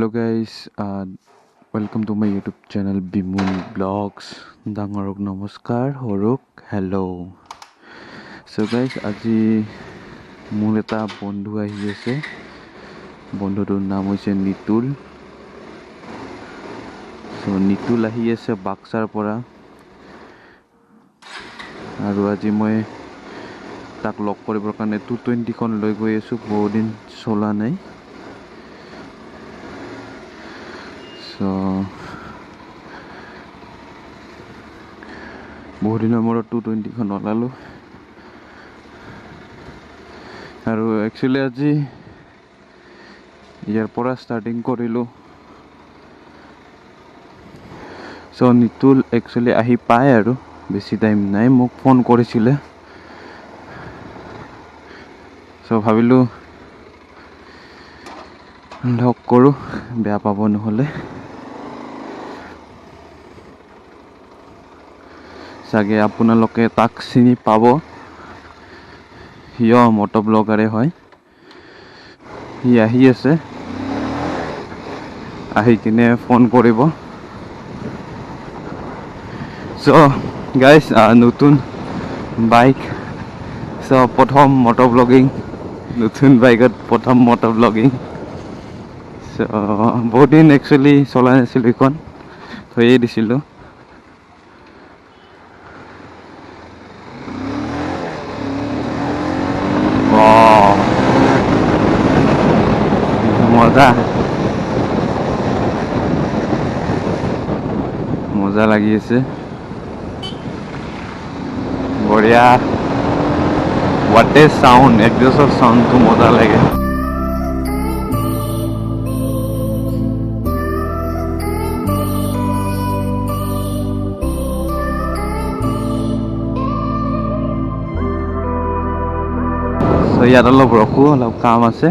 Hello guys, welcome to my YouTube channel Bimun Vlogs. Dangorok namaskar, horok hello. So guys, আজি মোৰ এটা বন্ধু আহি আছে. বন্ধুটোৰ নাম হৈছে নিতুল. So নিতুল আহি আছে বাক্সাৰ পৰা. আৰু আজি মই তাক লগ কৰিবৰ কাৰণে 220 খন লৈ গৈ আছো. বহুত দিন চলা নাই. So বহুত দিনৰ মূৰত 220 খন ওলালো. আৰু একচুয়ালি আজি ইয়াৰ পৰা ষ্টাৰ্টিং কৰিলো. So নিতুল একচুয়ালি আহি পায় আৰু বেছি টাইম নাই, মোক ফোন কৰিছিলে. So ভাবিলো লগ কৰো, বেয়া পাব নহলে. চাগে আপোনালোকে তাক চিনি পাব. হিয় মটো ব্লগাৰে হয়. হি আহি আছে, আহি কিনে ফোন কৰিব. So guys, নতুন বাইক. So প্ৰথম মটো ব্লগিং, নতুন বাইকত প্ৰথম মটো ব্লগিং. So বহুত দিন একচুয়ালি চলাই নাছিলো, এইখন থৈয়ে দিছিলো. মজা লাগি আছে, বঢ়িয়া. হোৱাট এ সাউন্ড, এক্সজস্টৰ সাউন্ডটো মজা লাগে. ইয়াত অলপ ৰখো, অলপ কাম আছে.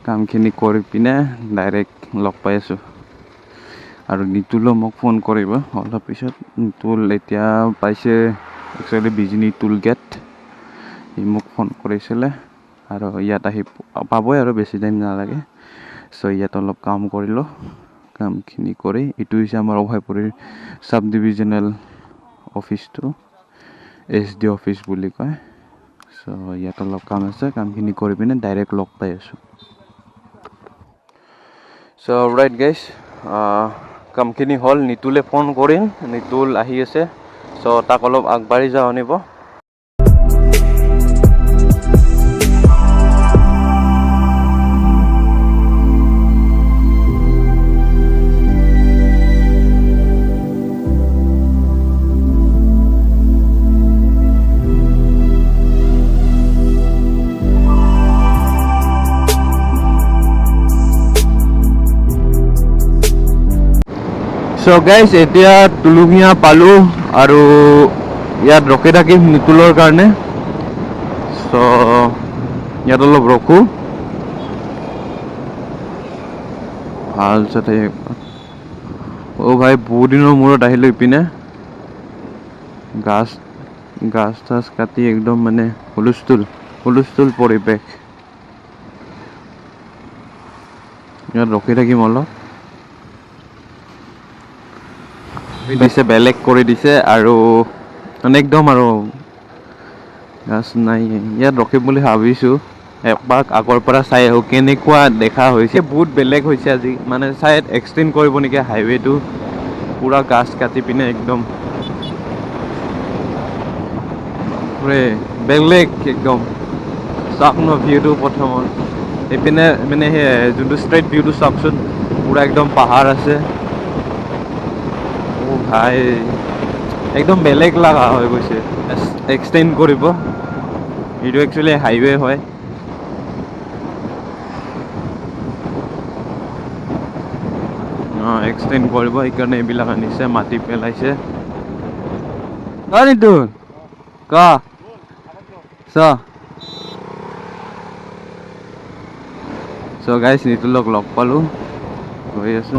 কামখিনি কৰি পিনে ডাইৰেক্ট লগ পাই আছো. আৰু নিতুলো মোক ফোন কৰিব অলপ পিছত. নিতুল এতিয়া পাইছে একচুয়ালি বিজনী টুল গেট. সি মোক ফোন কৰিছিলে আৰু ইয়াত আহি পাবই আৰু বেছি টাইম নালাগে. চ' ইয়াত অলপ কাম কৰিলোঁ. কামখিনি কৰি, এইটো হৈছে আমাৰ অভয়পুৰীৰ চাব ডিভিজনেল অফিচটো, SD অফিচ বুলি কয়. চ' ইয়াত অলপ কাম আছে, কামখিনি কৰি পিনে ডাইৰেক্ট লগ পাই আছোঁ. চ' ৰাইট গাইজ, কামখিনি হ'ল. নিতুলে ফোন কৰিম, নিতুল আহি আছে. চ' তাক অলপ আগবাঢ়ি যাওঁ আনিব. So guys, এতিয়া তুলুমিয়া পালো আৰু ইয়াত ৰখি থাকিম নিতুলৰ কাৰণে. So ইয়াত অলপ ৰখো. ভাল চাতে ভাই, বহুত দিনৰ মূৰত আহিলো ইপিনে. গাছ তাছ কাটি একদম মানে হুলস্থুল পৰিৱেশ. ইয়াত ৰখি থাকিম অলপ. দিছে বেলেগ কৰি দিছে আৰু মানে একদম আৰু গাছ নাই. ইয়াত ৰখিম বুলি ভাবিছোঁ. এপাক আগৰ পৰা চাই আহোঁ কেনেকুৱা দেখা হৈছে. বহুত বেলেগ হৈছে আজি, মানে চাইড এক্সটেণ্ড কৰিব নেকি হাইৱেটো. পুৰা গাছ কাটি পিনে একদম বেলেগ একদম. চাওক ন ভিউটো প্ৰথমত. এইপিনে মানে সেই যোনটো ষ্ট্ৰেইট ভিউটো চাওকচোন, পুৰা একদম পাহাৰ আছে. ভাই একদম বেলেগ লগা হৈ গৈছে. এক্সটেণ্ড কৰিব, এইটো একচুৱেলি হাইৱে হয়. এক্সটেণ্ড কৰিব, সেইকাৰণে এইবিলাক আনিছে, মাটি পেলাইছে. নিতুল ক চ' গাইজ, নিতুলক লগ পালো, গৈ আছো.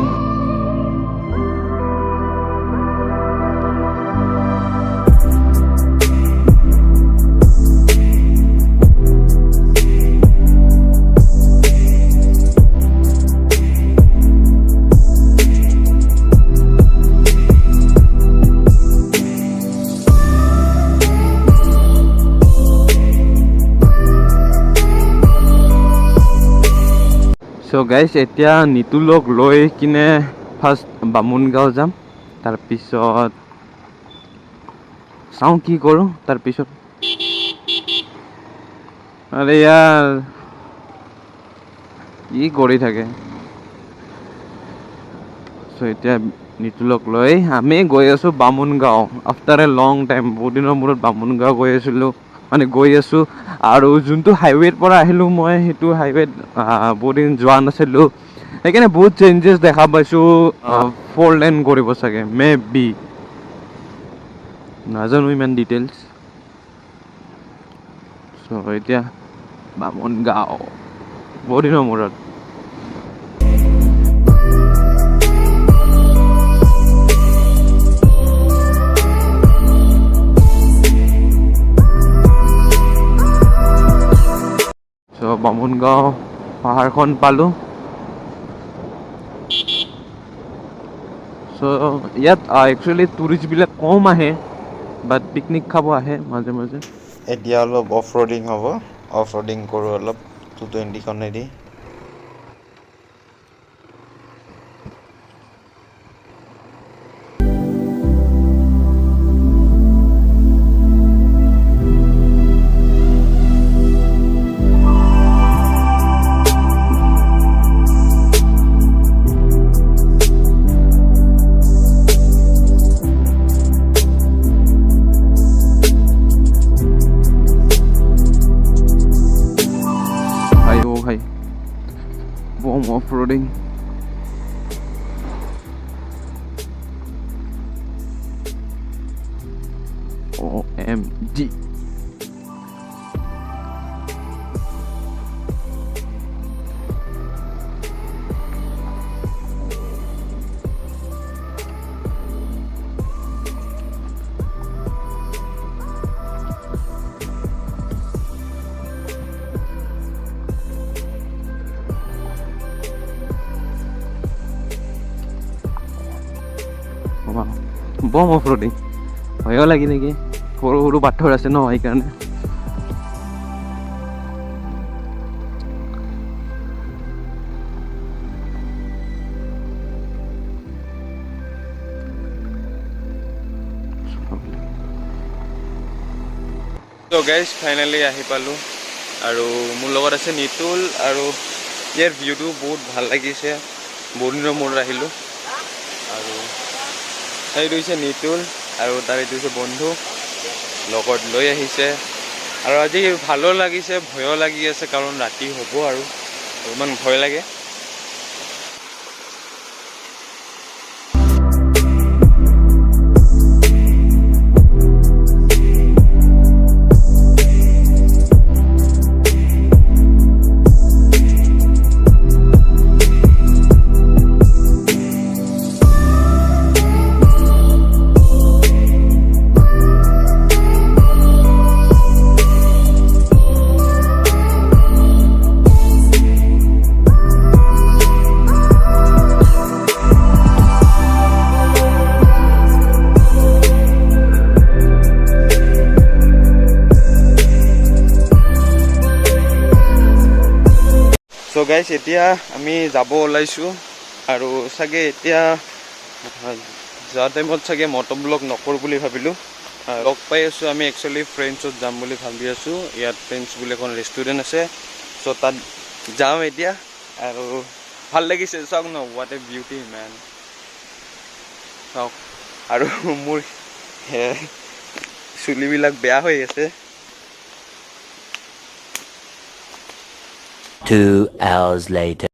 গাইজ এতিয়া নিতুলক লৈ কিনে ফাৰ্ষ্ট বামুণগাঁও যাম, তাৰপিছত চাওঁ কি কৰোঁ। তাৰপিছত আৰে ইয়াৰ কি কৰি থাকে। চ' এতিয়া নিতুলক লৈ আমি গৈ আছোঁ Bamungaon. After a long time, বহুত দিনৰ মূৰত বামুণগাঁও গৈ আছোঁ। আৰু যোনটো হাইৱেৰ পৰা আহিলোঁ মই, সেইটো হাইৱেত বহুত দিন যোৱা নাছিলোঁ, সেইকাৰণে বহুত চেঞ্জেছ দেখা পাইছোঁ। 4 লেন কৰিব চাগে, মে বি, নাজানো ইমান ডিটেইলছ। চ' এতিয়া বামুণগাঁও বহুত দিনৰ মূৰত। চ' বামুণগাঁও পাহাৰখন পালোঁ। চ' ইয়াত একচুৱেলি টুৰিষ্টবিলাক কম আহে, বাট পিকনিক খাব আহে মাজে মাজে। এতিয়া অলপ অফ ৰ'ডিং হ'ব, অফ ৰ'ডিং কৰোঁ অলপ 220খনেদি। ভাই বম অফ ৰোডিং। OMG। বম অফ ৰোডিং ভয়ো লাগি নেকি, সৰু সৰু পাথৰ আছে ন, সেইকাৰণে। তো গাইজ ফাইনেলি আহি পালোঁ, আৰু মোৰ লগত আছে নিতুল, আৰু ইয়াৰ ভিউটো বহুত ভাল লাগিছে, বহুত দিনৰ মূৰত আহিলোঁ। আৰু এইটো হৈছে নিতুল, আৰু তাৰ এইটো হৈছে বন্ধু, লগত লৈ আহিছে। আৰু আজি ভালো লাগিছে, ভয়ো লাগি আছে, কাৰণ ৰাতি হ'ব আৰু ইমান ভয় লাগে। চ' গাইজ এতিয়া আমি যাব ওলাইছোঁ, আৰু চাগে এতিয়া যোৱা টাইমত চাগে মটো ব্লগ নকৰোঁ বুলি ভাবিলোঁ। লগ পাই আছোঁ আমি, একচুৱেলি ফ্ৰেণ্ডছত যাম বুলি ভাবি আছোঁ। ইয়াত ফ্ৰেণ্ডছ বুলি এখন ৰেষ্টুৰেণ্ট আছে, চ' তাত যাম এতিয়া। আৰু ভাল লাগিছে, চাওক ন, হোৱাট এ বিউটি মেন, চাওক। আৰু মোৰ চুলিবিলাক বেয়া হৈ আছে। 2 hours later.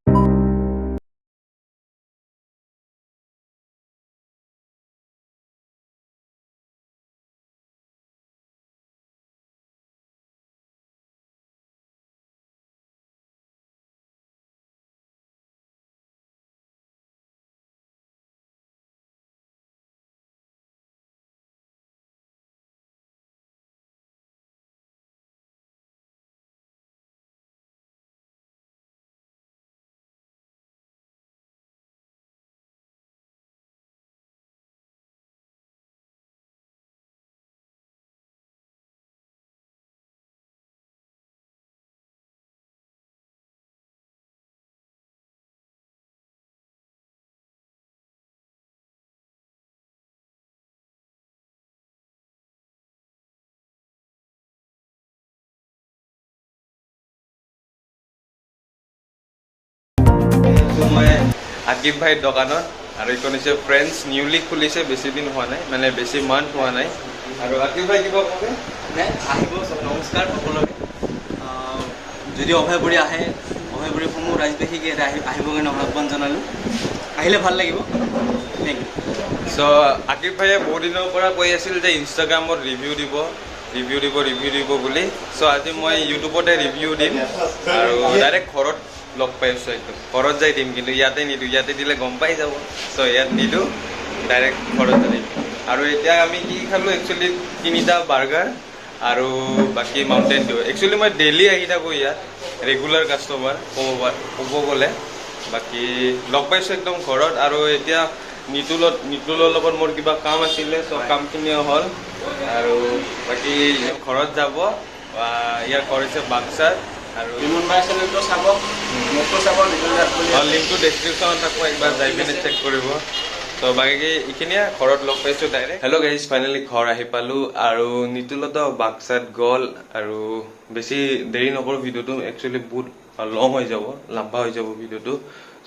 আকিব ভাইৰ দোকানত আৰু এইখন হৈছে ফ্ৰেণ্ডছ নিউলি খুলিছে বেছি দিন হোৱা নাই মানে বেছি মান্থ হোৱা নাই আৰু আকিব ভাই কিবা ক'বে আহিব নমস্কাৰ সকলোকে যদি অভয়পুৰী আহে অভয়পুৰীসমূহ ৰাজবাসীকে আহিবৰ কাৰণে আহ্বান জনালোঁ আহিলে ভাল লাগিব থেংক ইউ চ' আকিব ভাইয়ে বহুত দিনৰ পৰা কৈ আছিল যে ইনষ্টাগ্ৰামত ৰিভিউ দিব বুলি চ' আজি মই ইউটিউবতে ৰিভিউ দিম আৰু ডাইৰেক্ট ঘৰত লগ পাইছোঁ একদম ঘৰত যাই দিম কিন্তু ইয়াতে নিদিওঁ ইয়াতে দিলে গম পাই যাব চ' ইয়াত নিদিওঁ ডাইৰেক্ট ঘৰত দিম আৰু এতিয়া আমি কি খালোঁ একচুৱেলি 3টা বাৰ্গাৰ আৰু বাকী মাউণ্টেইন ডিউ একচুৱেলি মই ডেইলি আহি থাকোঁ ইয়াত ৰেগুলাৰ কাষ্টমাৰ ক'ব গ'লে বাকী লগ পাইছোঁ একদম ঘৰত আৰু এতিয়া নিতুলৰ লগত মোৰ কিবা কাম আছিলে চ' কামখিনিও হ'ল আৰু বাকী ঘৰত যাব ইয়াৰ ঘৰ হৈছে বাক্সাত আৰু চেনেলটো চাব মোকো চাব লিংকটো ডেছক্ৰিপশ্যনত থাকোঁ একবাৰ যাই পিনে চেক কৰিব ত' বাকী এইখিনিয়ে ঘৰত লগ পাইছোঁ ডাইৰেক্ট হেল্ল' গাইজ ফাইনেলি ঘৰ আহি পালোঁ আৰু নিতুলতো বাক্সাত গ'ল আৰু বেছি দেৰি নকৰোঁ ভিডিঅ'টো একচুৱেলি বহুত লং হৈ যাব লম্বা হৈ যাব ভিডিঅ'টো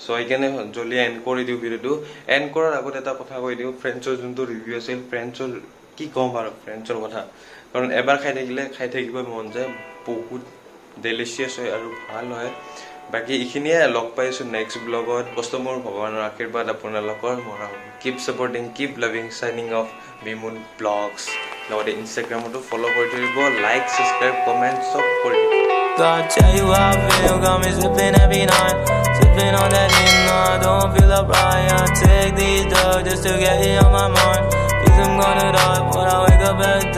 চ' সেইকাৰণে জলদি এণ্ড কৰি দিওঁ ভিডিঅ'টো এণ্ড কৰাৰ আগত এটা কথা কৈ দিওঁ ফ্ৰেণ্ডছৰ যোনটো ৰিভিউ আছিল ফ্ৰেণ্ডছৰ কি ক'ম আৰু ফ্ৰেণ্ডছৰ কথা কাৰণ এবাৰ খাই থাকিলে খাই থাকিবই মন যায় বহুত ডেলিচিয়াছ হয় আৰু ভাল হয় বাকী এইখিনিয়ে লগ পাইছোঁ নেক্সট ব্লগত বস্তু মোৰ ভগৱানৰ আশীৰ্বাদ আপোনালোকৰ মৰা হ'ব keep supporting keep loving shining of Bimun blogs লগতে ইনষ্টাগ্ৰামতো ফ'ল' কৰি থৈ দিব লাইক ছাবস্ক্ৰাইব কমেণ্ট চব কৰি দিব Gotta tell you how I feel, got me sipping every night. Sipping on that lean, no, I don't feel right. I take these drugs just to get it on my mind. Cause I'm gonna die when I wake up at